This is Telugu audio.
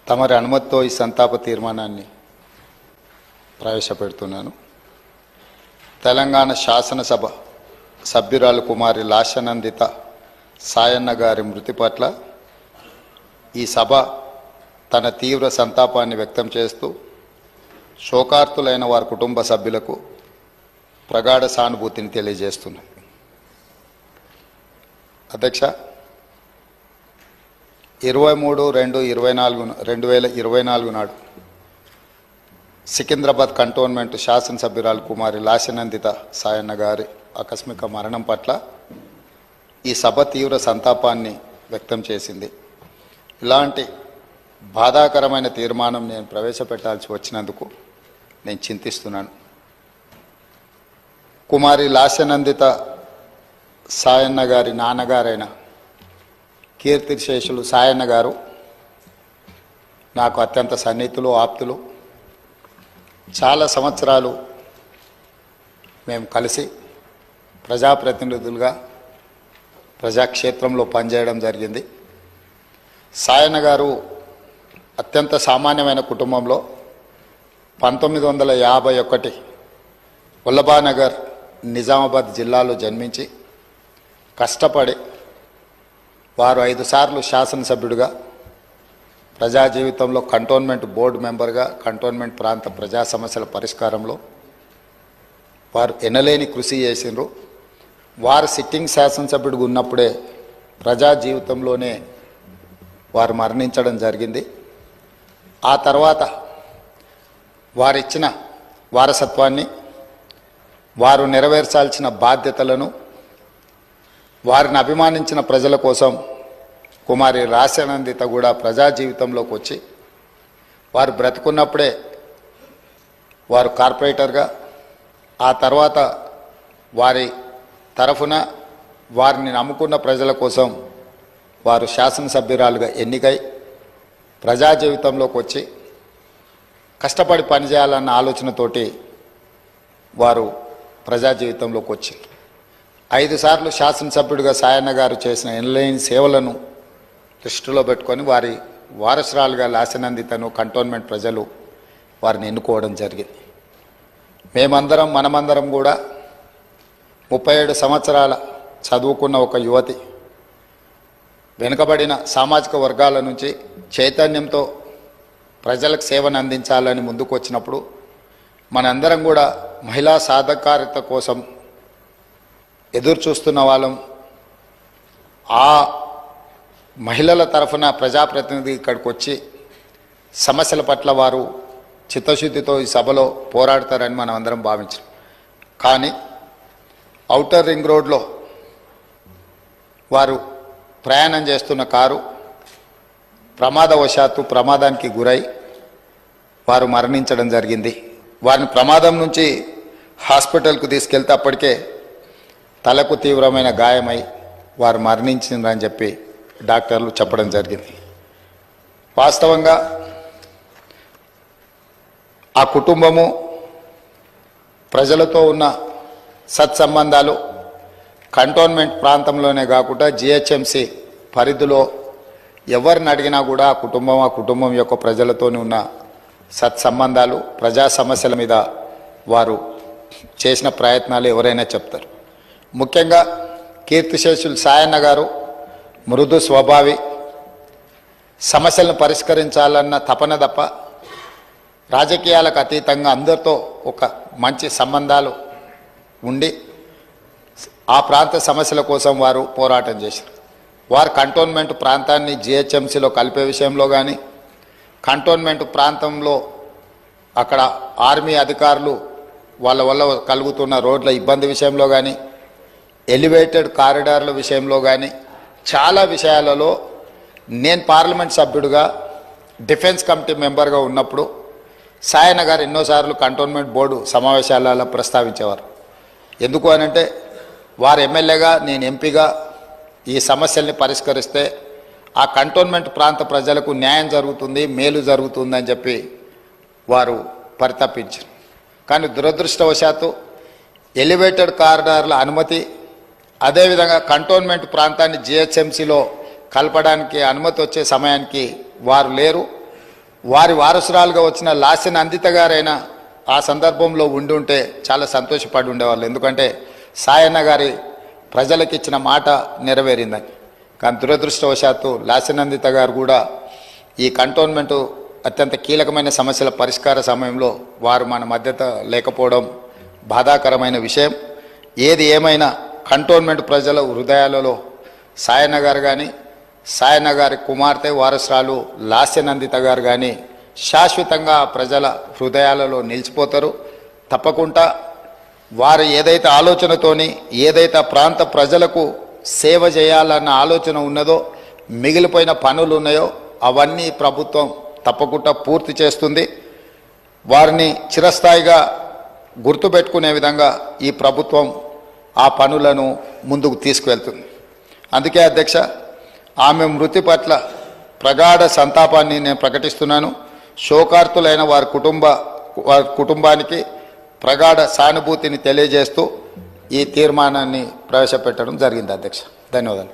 తమరి అనుమతితో ఈ సంతాప తీర్మానాన్ని ప్రవేశపెడుతున్నాను. తెలంగాణ శాసనసభ సభ్యురాలు కుమారి లాశనందిత సాయన్న గారి మృతి పట్ల ఈ సభ తన తీవ్ర సంతాపాన్ని వ్యక్తం చేస్తూ శోకార్తులైన వారి కుటుంబ సభ్యులకు ప్రగాఢ సానుభూతిని తెలియజేస్తున్నది. అధ్యక్ష, 23/2/2024 నాడు సికింద్రాబాద్ కంటోన్మెంట్ శాసనసభ్యురాలు కుమారి లాశనందిత సాయన్న గారి ఆకస్మిక మరణం పట్ల ఈ సభ తీవ్ర సంతాపాన్ని వ్యక్తం చేసింది. ఇలాంటి బాధాకరమైన తీర్మానం నేను ప్రవేశపెట్టాల్సి వచ్చినందుకు నేను చింతిస్తున్నాను. కుమారి లాశనందిత సాయన్న గారి నాన్నగారైన కీర్తిశేషులు సాయన్న గారు నాకు అత్యంత సన్నిహితులు, ఆప్తులు. చాలా సంవత్సరాలు మేము కలిసి ప్రజాప్రతినిధులుగా ప్రజాక్షేత్రంలో పనిచేయడం జరిగింది. సాయన్న గారు అత్యంత సామాన్యమైన కుటుంబంలో 1951 వల్లభానగర్ నిజామాబాద్ జిల్లాలో జన్మించి కష్టపడి వారు 5 సార్లు శాసనసభ్యుడిగా, ప్రజా జీవితంలో కంటోన్మెంట్ బోర్డు మెంబర్గా, కంటోన్మెంట్ ప్రాంత ప్రజా సమస్యల పరిష్కారంలో వారు ఎనలేని కృషి చేసినారు. వారు సిట్టింగ్ శాసనసభ్యుడిగా ఉన్నప్పుడే ప్రజా జీవితంలోనే వారు మరణించడం జరిగింది. ఆ తర్వాత వారిచ్చిన వారసత్వాన్ని, వారు నెరవేర్చాల్సిన బాధ్యతలను, వారిని అభిమానించిన ప్రజల కోసం కుమారి లాశనందిత కూడా ప్రజా జీవితంలోకి వచ్చి వారు బ్రతుకున్నప్పుడే వారు కార్పొరేటర్గా, ఆ తర్వాత వారి తరఫున వారిని నమ్ముకున్న ప్రజల కోసం వారు శాసనసభ్యురాలుగా ఎన్నికై ప్రజా జీవితంలోకి వచ్చి కష్టపడి పనిచేయాలన్న ఆలోచనతోటి వారు ప్రజా జీవితంలోకి వచ్చారు. 5 సార్లు శాసనసభ్యుడిగా సాయన్న గారు చేసిన ఎనలేని సేవలను దృష్టిలో పెట్టుకొని వారి వారసురాలుగా లాశనందితను కంటోన్మెంట్ ప్రజలు వారిని ఎన్నుకోవడం జరిగింది. మనమందరం కూడా 37 సంవత్సరాల చదువుకున్న ఒక యువతి, వెనుకబడిన సామాజిక వర్గాల నుంచి చైతన్యంతో ప్రజలకు సేవను అందించాలని ముందుకు వచ్చినప్పుడు మనందరం కూడా మహిళా సాధికారత కోసం ఎదురు చూస్తున్న వాళ్ళం. ఆ మహిళల తరఫున ప్రజాప్రతినిధి ఇక్కడికి వచ్చి సమస్యల పట్ల వారు చిత్తశుద్ధితో ఈ సభలో పోరాడతారని మనం అందరం భావించాం. కానీ ఔటర్ రింగ్ రోడ్లో వారు ప్రయాణం చేస్తున్న కారు ప్రమాదానికి గురై వారు మరణించడం జరిగింది. వారిని ప్రమాదం నుంచి హాస్పిటల్కు తీసుకెళ్తే అప్పటికే తలకు తీవ్రమైన గాయమై వారు మరణించిందని చెప్పి డాక్టర్లు చెప్పడం జరిగింది. వాస్తవంగా ఆ కుటుంబము ప్రజలతో ఉన్న సత్సంబంధాలు కంటోన్మెంట్ ప్రాంతంలోనే కాకుండా జిహెచ్ఎంసి పరిధిలో ఎవరిని అడిగినా కూడా ఆ కుటుంబం యొక్క ప్రజలతోనే ఉన్న సత్సంబంధాలు, ప్రజా సమస్యల మీద వారు చేసిన ప్రయత్నాలు ఎవరైనా చెప్తారు. ముఖ్యంగా కీర్తిశేషులు సాయన్న గారు మృదు స్వభావి, సమస్యలను పరిష్కరించాలన్న తపన తప్ప రాజకీయాలకు అతీతంగా అందరితో ఒక మంచి సంబంధాలు ఉండి ఆ ప్రాంత సమస్యల కోసం వారు పోరాటం చేశారు. వారు కంటోన్మెంట్ ప్రాంతాన్ని జిహెచ్ఎంసీలో కలిపే విషయంలో కానీ, కంటోన్మెంట్ ప్రాంతంలో అక్కడ ఆర్మీ అధికారులు వాళ్ళ వల్ల కలుగుతున్న రోడ్ల ఇబ్బంది విషయంలో కానీ, ఎలివేటెడ్ కారిడార్ల విషయంలో కానీ చాలా విషయాలలో నేను పార్లమెంట్ సభ్యుడిగా డిఫెన్స్ కమిటీ మెంబర్గా ఉన్నప్పుడు సాయన్న గారు ఎన్నోసార్లు కంటోన్మెంట్ బోర్డు సమావేశాలలో ప్రస్తావించేవారు. ఎందుకు అనంటే వారు ఎమ్మెల్యేగా, నేను ఎంపీగా ఈ సమస్యల్ని పరిష్కరిస్తే ఆ కంటోన్మెంట్ ప్రాంత ప్రజలకు న్యాయం జరుగుతుంది, మేలు జరుగుతుందని చెప్పి వారు పరితపించారు. కానీ దురదృష్టవశాత్తు ఎలివేటెడ్ కారిడార్ల అనుమతి, అదేవిధంగా కంటోన్మెంట్ ప్రాంతాన్ని జిహెచ్ఎంసీలో కలపడానికి అనుమతి వచ్చే సమయానికి వారు లేరు. వారి వారసురాలుగా వచ్చిన లాస్య నందిత గారైనా ఆ సందర్భంలో ఉండి ఉంటే చాలా సంతోషపడి ఉండేవాళ్ళు. ఎందుకంటే సాయన్న గారి ప్రజలకు ఇచ్చిన మాట నెరవేరిందని. కానీ దురదృష్టవశాత్తు లాస్యనందిత గారు కూడా ఈ కంటోన్మెంటు అత్యంత కీలకమైన సమస్యల పరిష్కార సమయంలో వారు మన మధ్యత లేకపోవడం బాధాకరమైన విషయం. ఏది ఏమైనా కంటోన్మెంట్ ప్రజల హృదయాలలో సాయన్న గారు కానీ సాయన్న గారి కుమార్తె వారసురాలు లాస్యనందిత గారు కానీ శాశ్వతంగా ప్రజల హృదయాలలో నిలిచిపోతారు. తప్పకుండా వారు ఏదైతే ఆలోచనతోని ఏదైతే ప్రాంత ప్రజలకు సేవ చేయాలన్న ఆలోచన ఉన్నదో, మిగిలిపోయిన పనులు ఉన్నాయో అవన్నీ ప్రభుత్వం తప్పకుండా పూర్తి చేస్తుంది. వారిని చిరస్థాయిగా గుర్తుపెట్టుకునే విధంగా ఈ ప్రభుత్వం ఆ పనులను ముందుకు తీసుకువెళ్తుంది. అందుకే అధ్యక్ష, ఆమె మృతి పట్ల ప్రగాఢ సంతాపాన్ని నేను ప్రకటిస్తున్నాను. శోకార్తులైన వారి కుటుంబానికి ప్రగాఢ సానుభూతిని తెలియజేస్తూ ఈ తీర్మానాన్ని ప్రవేశపెట్టడం జరిగింది అధ్యక్ష. ధన్యవాదాలు.